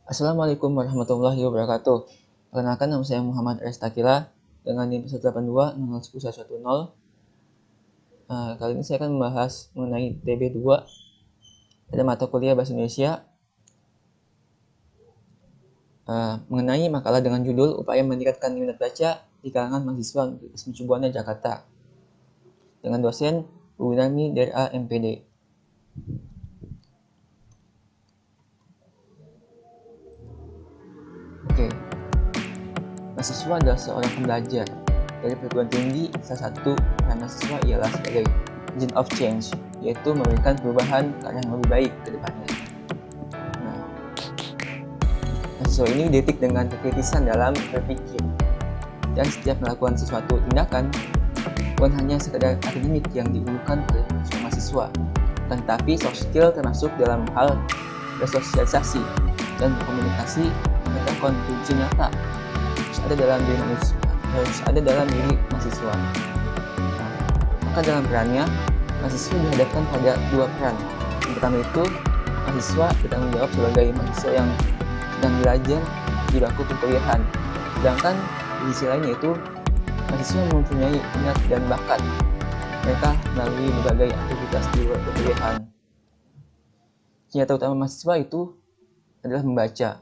Assalamualaikum warahmatullahi wabarakatuh. Perkenalkan, nama saya Muhammad Restakila dengan NIM 182 Kali ini saya akan membahas mengenai TB2 pada mata kuliah Bahasa Indonesia, mengenai makalah dengan judul Upaya Meningkatkan Minat Baca di Kalangan Mahasiswa Ismi Buana Jakarta dengan dosen Bu Winarmi DRA MPD. Oke. Mahasiswa adalah seorang pembelajar. Dari perguruan tinggi, salah satu peran mahasiswa ialah sebagai agent of change, yaitu memberikan perubahan ke arah yang lebih baik ke depannya. Mahasiswa ini dididik dengan kekritisan dalam berpikir, dan setiap melakukan sesuatu tindakan bukan hanya sekedar akademik yang diunggulkan oleh mahasiswa, tetapi soft skill termasuk dalam hal bersosialisasi dan berkomunikasi serta kontribusi nyata harus ada dalam diri mahasiswa. Maka dalam perannya, mahasiswa dihadapkan pada dua peran. Yang pertama itu, mahasiswa bertanggung jawab sebagai mahasiswa yang sedang belajar di bangku perkuliahan. Sedangkan di sisi lain yaitu, mahasiswa mempunyai minat dan bakat mereka melalui berbagai aktivitas di luar perkuliahan. Senjata utama mahasiswa itu adalah membaca.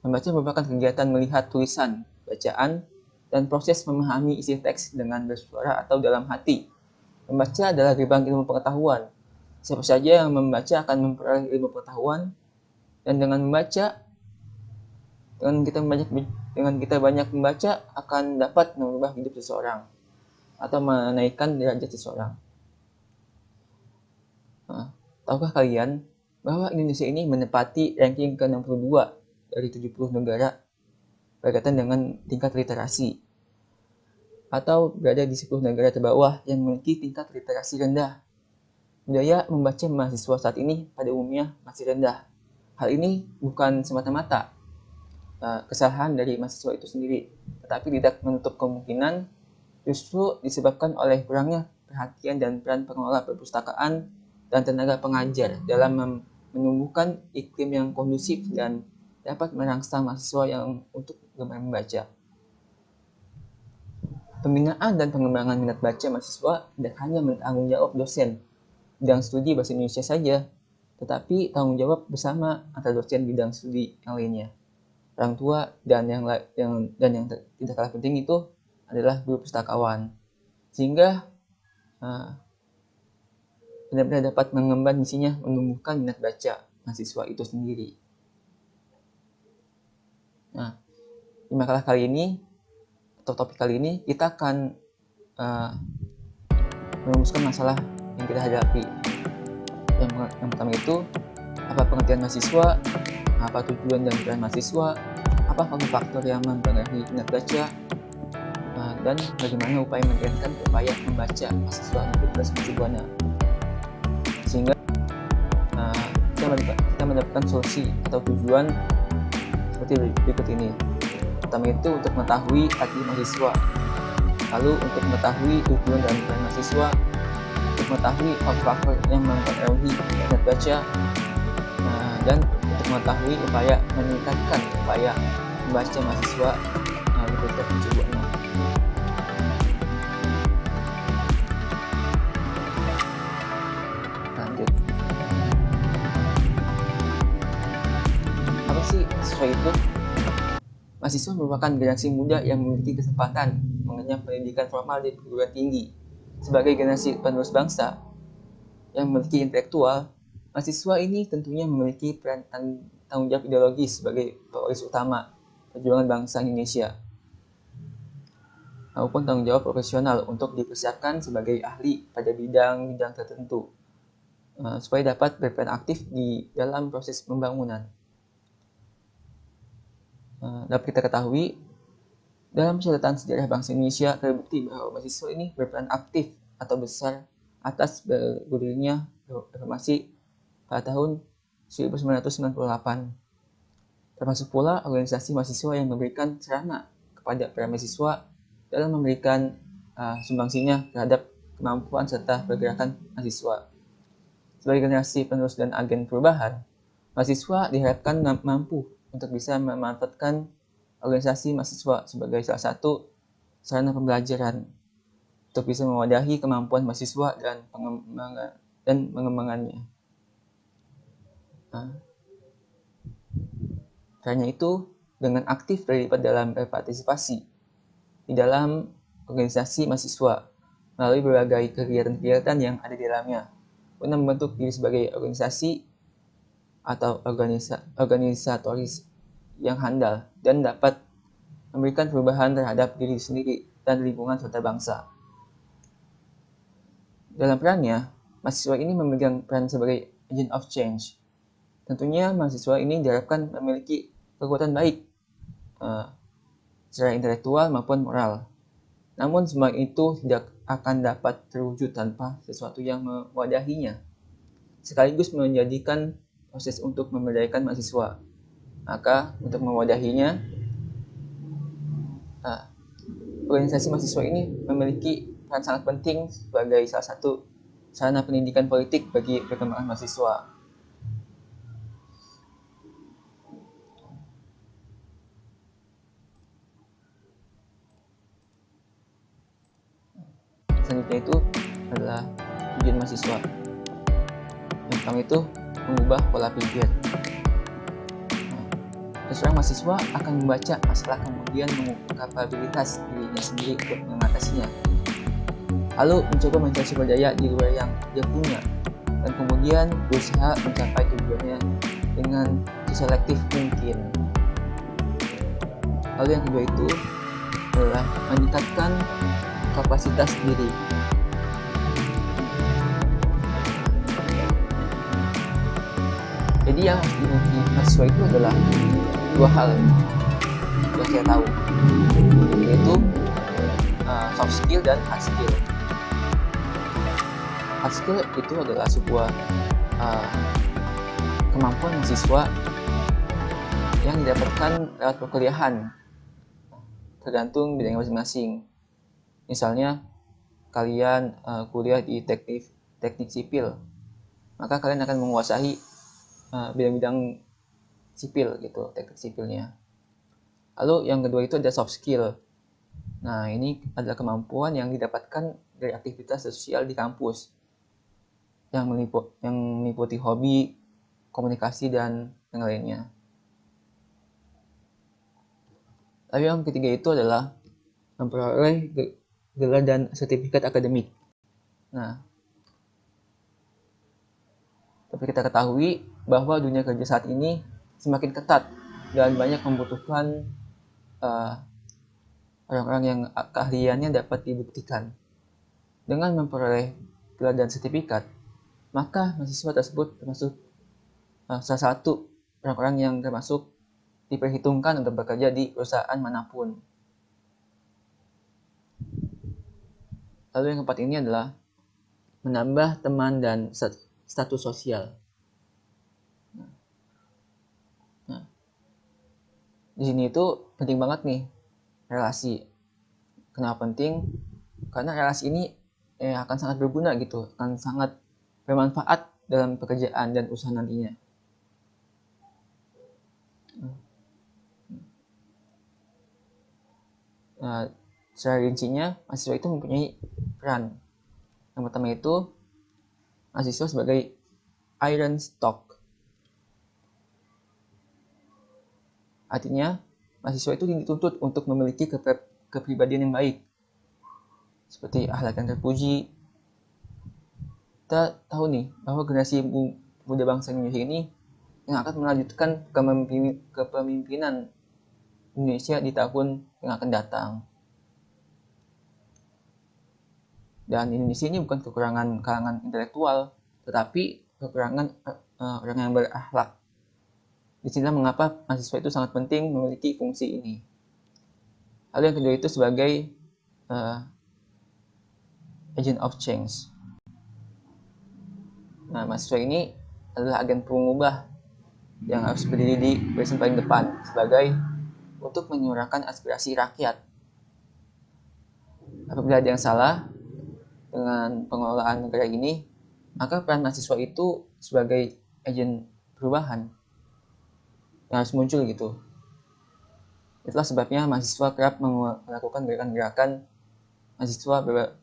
Membaca merupakan kegiatan melihat tulisan, bacaan, dan proses memahami isi teks dengan bersuara atau dalam hati. Membaca adalah gerbang ilmu pengetahuan. Siapa saja yang membaca akan memperoleh ilmu pengetahuan, dan dengan kita banyak membaca akan dapat mengubah hidup seseorang atau menaikkan derajat seseorang. Tahukah kalian bahwa Indonesia ini menempati ranking ke-62 dari 70 negara berkaitan dengan tingkat literasi, atau berada di 10 negara terbawah yang memiliki tingkat literasi rendah. Budaya membaca mahasiswa saat ini pada umumnya masih rendah. Hal ini bukan semata-mata kesalahan dari mahasiswa itu sendiri, tetapi tidak menutup kemungkinan justru disebabkan oleh kurangnya perhatian dan peran pengelola perpustakaan dan tenaga pengajar dalam menumbuhkan iklim yang kondusif dan dapat merangsang mahasiswa yang untuk gemar membaca. Pembinaan dan pengembangan minat baca mahasiswa tidak hanya bertanggung jawab dosen bidang studi Bahasa Indonesia saja, tetapi tanggung jawab bersama antara dosen bidang studi yang lainnya, orang tua, dan yang tidak kalah penting itu adalah guru pustakawan, sehingga benar-benar dapat mengemban misinya menumbuhkan minat baca mahasiswa itu sendiri. Di makalah kali ini atau topik kali ini kita akan merumuskan masalah yang kita hadapi. Yang pertama itu, apa pengertian mahasiswa, apa tujuan dan peran mahasiswa, apa faktor-faktor yang mempengaruhi minat baca, dan bagaimana upaya meningkatkan upaya membaca mahasiswa untuk bersih buana, sehingga kita mendapatkan solusi atau tujuan seperti berikut ini. Pertama itu untuk mengetahui arti mahasiswa, lalu untuk mengetahui tujuan dan peran mahasiswa, untuk mengetahui faktor yang mempengaruhi minat baca, dan untuk mengetahui upaya meningkatkan upaya membaca mahasiswa berikut tujuannya. Lanjut. Apa sih mahasiswa itu? Mahasiswa merupakan generasi muda yang memiliki kesempatan mengenyam pendidikan formal di perguruan tinggi. Sebagai generasi penerus bangsa yang memiliki intelektual, mahasiswa ini tentunya memiliki peran tanggung jawab ideologis sebagai pewaris utama perjuangan bangsa Indonesia, maupun tanggung jawab profesional untuk dipersiapkan sebagai ahli pada bidang-bidang tertentu, supaya dapat berperan aktif di dalam proses pembangunan. Dapat kita ketahui, dalam catatan sejarah bangsa Indonesia terbukti bahwa mahasiswa ini berperan aktif atau besar atas berdirinya reformasi pada tahun 1998. Termasuk pula organisasi mahasiswa yang memberikan sarana kepada para mahasiswa dalam memberikan sumbangsinya terhadap kemampuan serta pergerakan mahasiswa. Sebagai generasi penerus dan agen perubahan, mahasiswa diharapkan mampu untuk bisa memanfaatkan organisasi mahasiswa sebagai salah satu sarana pembelajaran untuk bisa mewadahi kemampuan mahasiswa dan pengembangannya. Nah, caranya itu dengan aktif terlibat dalam berpartisipasi di dalam organisasi mahasiswa melalui berbagai kegiatan-kegiatan yang ada di dalamnya guna membentuk diri sebagai organisasi atau organisatoris yang handal dan dapat memberikan perubahan terhadap diri sendiri dan lingkungan serta bangsa. Dalam perannya, mahasiswa ini memegang peran sebagai agent of change. Tentunya mahasiswa ini diharapkan memiliki kekuatan baik secara intelektual maupun moral. Namun semua itu tidak akan dapat terwujud tanpa sesuatu yang mewadahinya, sekaligus menjadikan proses untuk memberdayakan mahasiswa. Maka untuk mewadahinya, organisasi mahasiswa ini memiliki peran sangat penting sebagai salah satu sarana pendidikan politik bagi perkembangan mahasiswa. Selanjutnya itu adalah tujuan mahasiswa. Yang pertama itu mengubah pola pikir. Seorang mahasiswa akan membaca masalah kemudian mengubah kapabilitas dirinya sendiri untuk mengatasinya. Lalu mencoba mencari sumber daya di luar yang dia punya dan kemudian berusaha mencapai tujuannya dengan seselektif mungkin. Lalu yang kedua itu adalah meningkatkan kapasitas diri. Jadi yang harus dimiliki mahasiswa itu adalah dua hal yang saya tahu, yaitu soft skill dan hard skill. Hard skill itu adalah sebuah kemampuan mahasiswa yang didapatkan lewat perkuliahan, tergantung bidangnya masing-masing. Misalnya kalian kuliah di teknik sipil, maka kalian akan menguasai bidang-bidang sipil gitu, teknik sipilnya. Lalu yang kedua itu ada soft skill. Nah, ini adalah kemampuan yang didapatkan dari aktivitas sosial di kampus yang meliputi hobi, komunikasi, dan yang lainnya. Lalu yang ketiga itu adalah memperoleh gelar dan sertifikat akademik. Nah, tapi kita ketahui bahwa dunia kerja saat ini semakin ketat dan banyak membutuhkan orang-orang yang keahliannya dapat dibuktikan. Dengan memperoleh gelar dan sertifikat, maka mahasiswa tersebut termasuk salah satu orang-orang yang termasuk diperhitungkan untuk bekerja di perusahaan manapun. Lalu yang keempat ini adalah menambah teman dan status sosial. Nah, di sini itu penting banget nih relasi. Kenapa penting? Karena relasi ini akan sangat berguna gitu, akan sangat bermanfaat dalam pekerjaan dan usaha nantinya. Secara rincinya, mahasiswa itu mempunyai peran. Yang pertama itu, mahasiswa sebagai iron stock. Artinya, mahasiswa itu dituntut untuk memiliki kepribadian yang baik, seperti akhlak yang terpuji. Kita tahu nih bahwa generasi muda bangsa Indonesia ini yang akan melanjutkan kepemimpinan Indonesia di tahun yang akan datang. Dan Indonesia ini bukan kekurangan kalangan intelektual, tetapi kekurangan orang yang berakhlak. Disinilah mengapa mahasiswa itu sangat penting memiliki fungsi ini. Lalu yang kedua itu sebagai agent of change. Nah, mahasiswa ini adalah agen pengubah yang harus berdiri di barisan paling depan sebagai untuk menyuarakan aspirasi rakyat. Apabila ada yang salah dengan pengelolaan negara ini, maka peran mahasiswa itu sebagai agen perubahan yang harus muncul gitu. Itulah sebabnya mahasiswa kerap melakukan gerakan-gerakan mahasiswa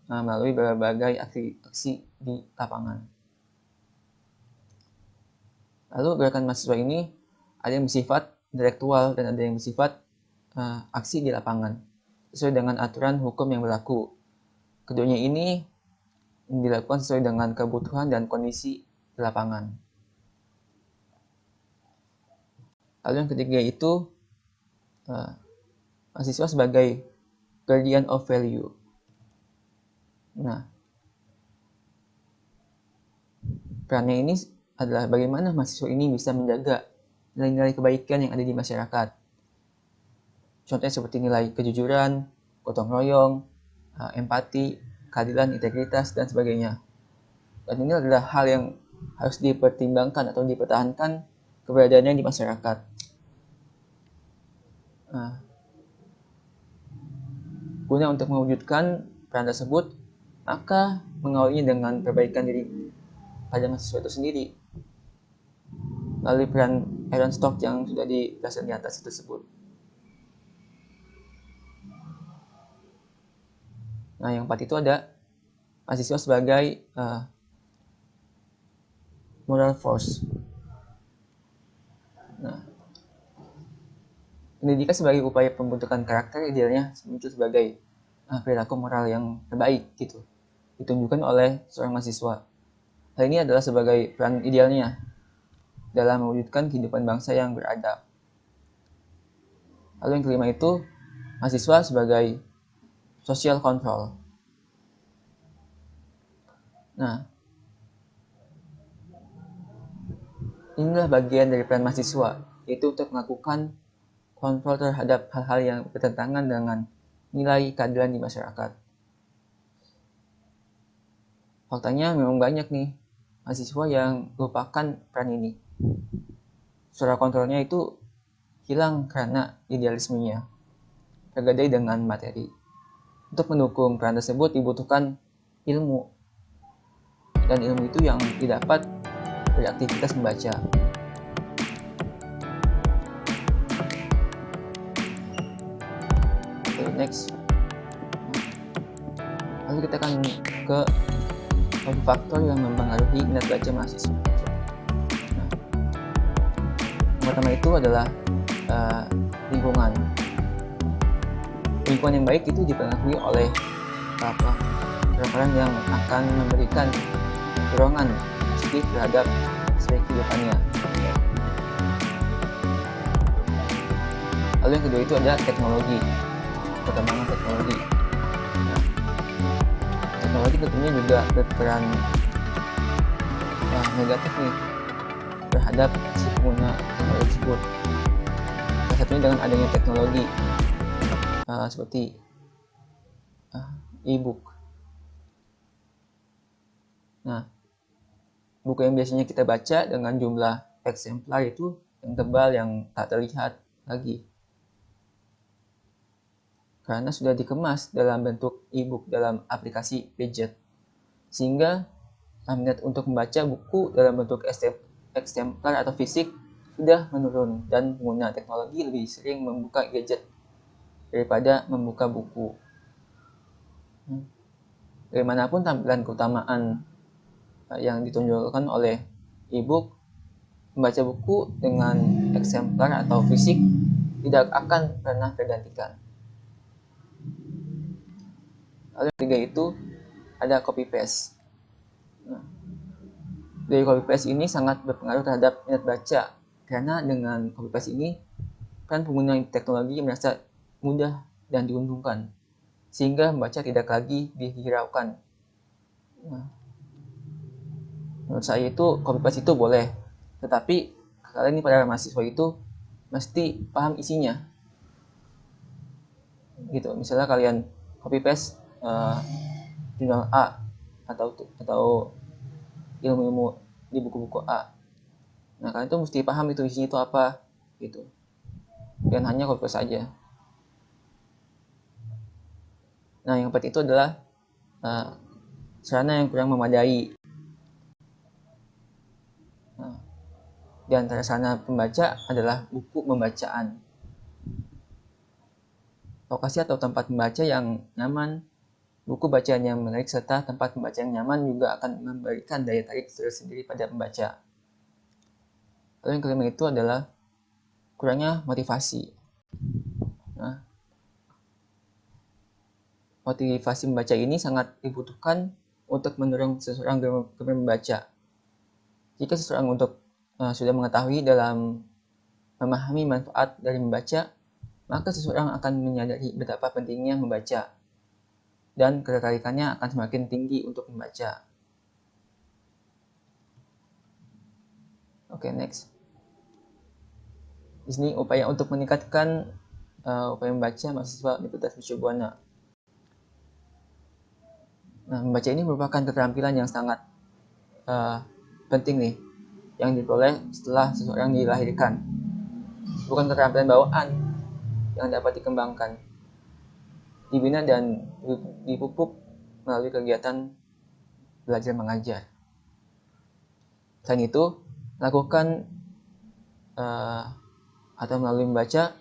melalui berbagai aksi di lapangan. Lalu gerakan mahasiswa ini ada yang bersifat intelektual dan ada yang bersifat aksi di lapangan sesuai dengan aturan hukum yang berlaku. Keduanya ini dilakukan sesuai dengan kebutuhan dan kondisi di lapangan. Lalu yang ketiga itu mahasiswa sebagai guardian of value. Nah, perannya ini adalah bagaimana mahasiswa ini bisa menjaga nilai-nilai kebaikan yang ada di masyarakat. Contohnya seperti nilai kejujuran, gotong royong, empati, keadilan, integritas, dan sebagainya. Dan ini adalah hal yang harus dipertimbangkan atau dipertahankan keberadaannya di masyarakat. Guna untuk mewujudkan peran tersebut, maka mengawalinya dengan perbaikan diri pada mahasiswa itu sendiri melalui peran Aaron Stock yang sudah dijelaskan di atas tersebut. Nah, yang keempat itu ada mahasiswa sebagai moral force. Nah, pendidikan sebagai upaya pembentukan karakter idealnya muncul sebagai perilaku moral yang terbaik gitu, ditunjukkan oleh seorang mahasiswa. Hal ini adalah sebagai peran idealnya dalam mewujudkan kehidupan bangsa yang beradab. Lalu yang kelima itu mahasiswa sebagai social control. Nah, inilah bagian dari peran mahasiswa, yaitu untuk melakukan kontrol terhadap hal-hal yang bertentangan dengan nilai keadilan di masyarakat. Faktanya memang banyak nih mahasiswa yang lupakan peran ini. Suara kontrolnya itu hilang karena idealismenya tergadai dengan materi. Untuk mendukung peran tersebut dibutuhkan ilmu, dan ilmu itu yang didapat dari aktivitas membaca. Okay, next. Lalu kita akan ke faktor yang mempengaruhi minat baca mahasiswa. Nah, yang pertama itu adalah lingkungan. Lingkungan yang baik itu dipengaruhi oleh referan yang akan memberikan dorongan positif terhadap aspek kehidupannya. Lalu yang kedua itu ada teknologi, perkembangan teknologi. Nah, teknologi tentunya juga berperan negatif nih terhadap si pengguna teknologi tersebut. Salah satunya dengan adanya teknologi seperti e-book. Nah, buku yang biasanya kita baca dengan jumlah eksemplar itu yang tebal, yang tak terlihat lagi, karena sudah dikemas dalam bentuk e-book dalam aplikasi gadget, sehingga minat untuk membaca buku dalam bentuk eksemplar atau fisik sudah menurun, dan pengguna teknologi lebih sering membuka gadget daripada membuka buku. Bagaimanapun tampilan keutamaan yang ditunjukkan oleh e-book, membaca buku dengan eksemplar atau fisik tidak akan pernah tergantikan. Lalu yang ketiga itu ada copy paste. Nah, dari copy paste ini sangat berpengaruh terhadap minat baca, karena dengan copy paste ini kan pengguna teknologi merasa mudah dan diuntungkan, sehingga membaca tidak lagi dihiraukan. Nah, menurut saya itu copy paste itu boleh, tetapi kalian ini pada mahasiswa itu mesti paham isinya. Gitu, misalnya kalian copy paste jurnal A atau ilmu-ilmu di buku-buku A. Nah, kalian tuh mesti paham itu isinya itu apa gitu. Dan hanya copy paste saja. Nah, yang keempat itu adalah sarana yang kurang memadai. Nah, Di antara sarana pembaca adalah buku pembacaan. Lokasi atau tempat membaca yang nyaman, buku bacaan yang menarik, serta tempat membaca yang nyaman juga akan memberikan daya tarik tersendiri pada pembaca. Lalu yang kelima itu adalah kurangnya motivasi. Nah, motivasi membaca ini sangat dibutuhkan untuk mendorong seseorang gemar membaca. Jika seseorang sudah mengetahui dalam memahami manfaat dari membaca, maka seseorang akan menyadari betapa pentingnya membaca dan ketertarikannya akan semakin tinggi untuk membaca. Oke, next. Di sini upaya untuk meningkatkan upaya membaca mahasiswa Universitas Mercubuana. Nah, membaca ini merupakan keterampilan yang sangat penting nih, yang diperoleh setelah seseorang dilahirkan. Bukan keterampilan bawaan yang dapat dikembangkan, dibina dan dipupuk melalui kegiatan belajar mengajar. Selain itu, lakukan atau melalui membaca,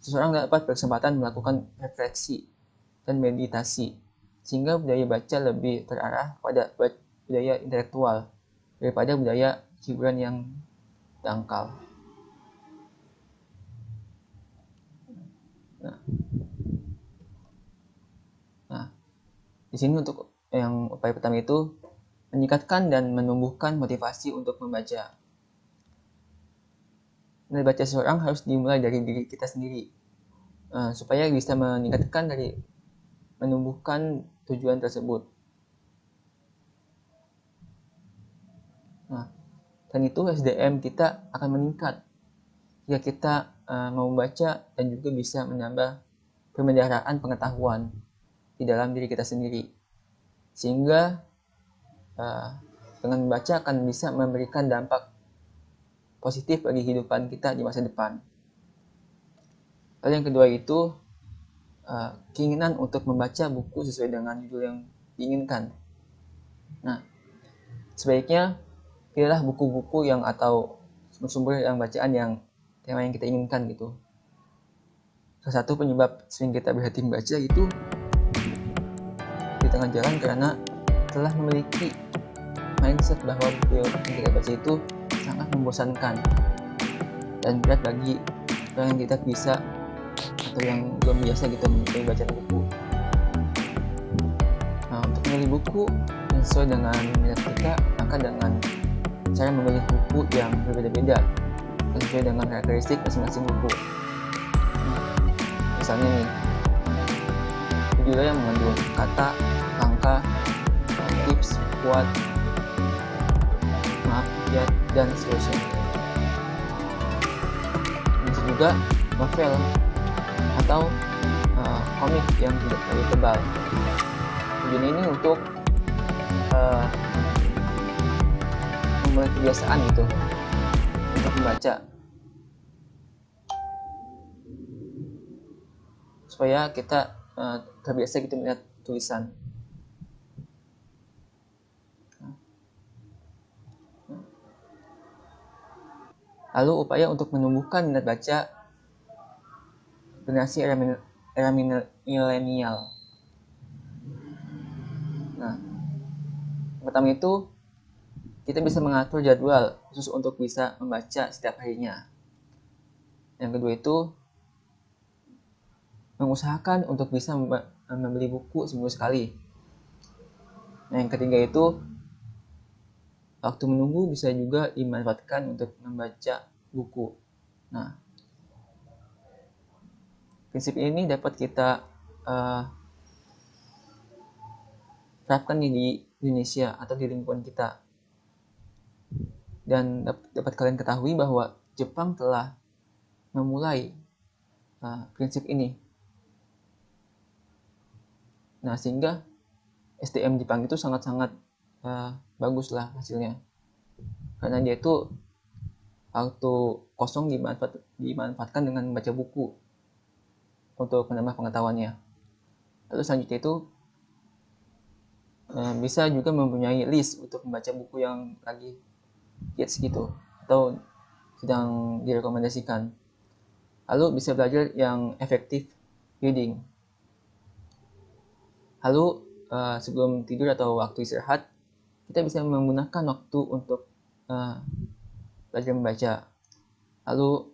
seseorang dapat berkesempatan melakukan refleksi dan meditasi, sehingga budaya baca lebih terarah pada budaya intelektual daripada budaya hiburan yang dangkal. Nah, di sini untuk yang upaya pertama itu meningkatkan dan menumbuhkan motivasi untuk membaca. Membaca seseorang harus dimulai dari diri kita sendiri, supaya bisa meningkatkan dari menumbuhkan tujuan tersebut. Nah, dan itu SDM kita akan meningkat jika kita mau membaca dan juga bisa menambah pemendaraan pengetahuan di dalam diri kita sendiri, sehingga dengan membaca akan bisa memberikan dampak positif bagi kehidupan kita di masa depan. Lalu yang kedua itu keinginan untuk membaca buku sesuai dengan judul yang diinginkan. Nah, sebaiknya pilihlah buku-buku yang atau sumber yang bacaan yang tema yang kita inginkan gitu. Salah satu penyebab sering kita berhenti membaca itu di tengah jalan karena telah memiliki mindset bahwa buku yang kita baca itu sangat membosankan dan berat bagi orang yang tidak bisa atau yang belum biasa gitu membaca buku. Nah, untuk memilih buku yang sesuai dengan minat kita, maka dengan cara memilih buku yang berbeda-beda sesuai dengan karakteristik masing-masing buku. Misalnya nih, judul yang mengandung kata, angka, tips, kuat, maaf, kiat, dan seterusnya. Bisa juga novel atau komik yang tidak terlalu tebal. Tujuan ini untuk memulai kebiasaan gitu untuk membaca, supaya kita terbiasa gitu melihat tulisan. Lalu upaya untuk menumbuhkan minat baca generasi era milenial. Nah, pertama itu kita bisa mengatur jadwal khusus untuk bisa membaca setiap harinya. Yang kedua itu mengusahakan untuk bisa membeli buku seminggu sekali. Nah, yang ketiga itu waktu menunggu bisa juga dimanfaatkan untuk membaca buku. Nah, prinsip ini dapat kita terapkan di Indonesia atau di lingkungan kita. Dan dapat kalian ketahui bahwa Jepang telah memulai prinsip ini. Nah, sehingga SDM Jepang itu sangat-sangat bagus lah hasilnya, karena dia itu waktu kosong dimanfaatkan dengan membaca buku untuk menambah pengetahuannya. Lalu selanjutnya itu bisa juga mempunyai list untuk membaca buku yang lagi hits gitu, atau sedang direkomendasikan. Lalu bisa belajar yang efektif reading. Lalu sebelum tidur atau waktu istirahat, kita bisa menggunakan waktu untuk belajar membaca. Lalu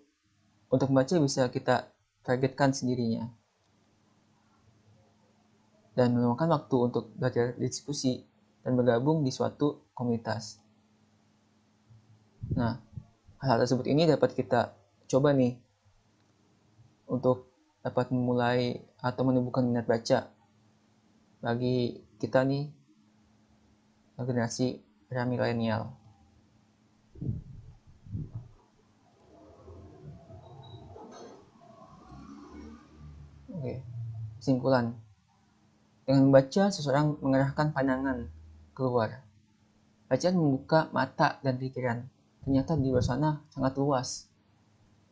untuk membaca bisa kita targetkan sendirinya. Dan meluangkan waktu untuk belajar diskusi dan bergabung di suatu komunitas. Nah, hal tersebut ini dapat kita coba nih untuk dapat memulai atau menumbuhkan minat baca bagi kita nih generasi era milenial. Oke, kesimpulan. Dengan membaca, seseorang mengarahkan pandangan keluar. Bacaan membuka mata dan pikiran. Ternyata di luar sana sangat luas.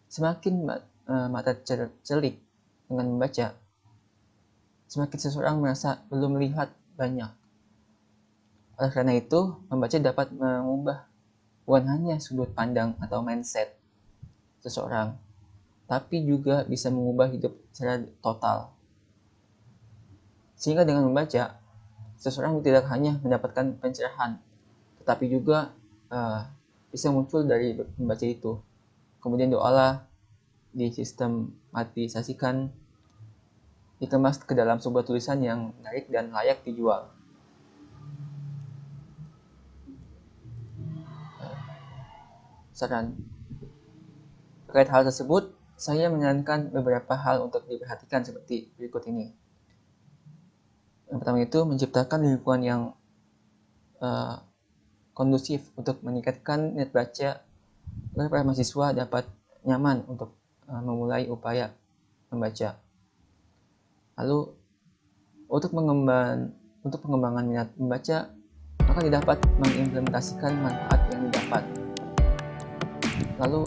Semakin mata celik dengan membaca, semakin seseorang merasa belum melihat banyak. Oleh karena itu, membaca dapat mengubah bukan hanya sudut pandang atau mindset seseorang, tapi juga bisa mengubah hidup secara total. Sehingga dengan membaca, seseorang tidak hanya mendapatkan pencerahan, tetapi juga bisa muncul dari membaca itu. Kemudian diolah, disistematisasikan, dikemas ke dalam sebuah tulisan yang menarik dan layak dijual. Saran. Terkait hal tersebut, saya menyarankan beberapa hal untuk diperhatikan seperti berikut ini. Yang pertama itu menciptakan lingkungan yang kondusif untuk meningkatkan minat baca agar para mahasiswa dapat nyaman untuk memulai upaya membaca. Lalu untuk pengembangan minat membaca, maka didapat mengimplementasikan manfaat yang didapat. Lalu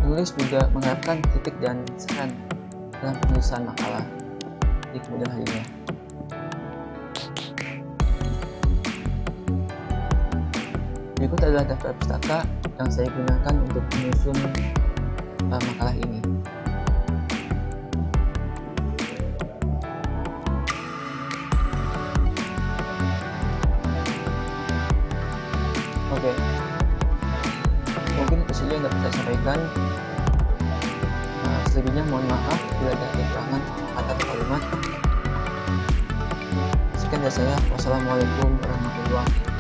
penulis juga mengharapkan kritik dan saran dalam penulisan makalah di kemudian harinya. Berikut adalah daftar pustaka yang saya gunakan untuk menyusun makalah ini. Oke, mungkin itu saja yang dapat saya sampaikan. Selebihnya mohon maaf bila ada kekurangan kata atau kalimat. Sekian dari saya. Wassalamualaikum warahmatullahi wabarakatuh.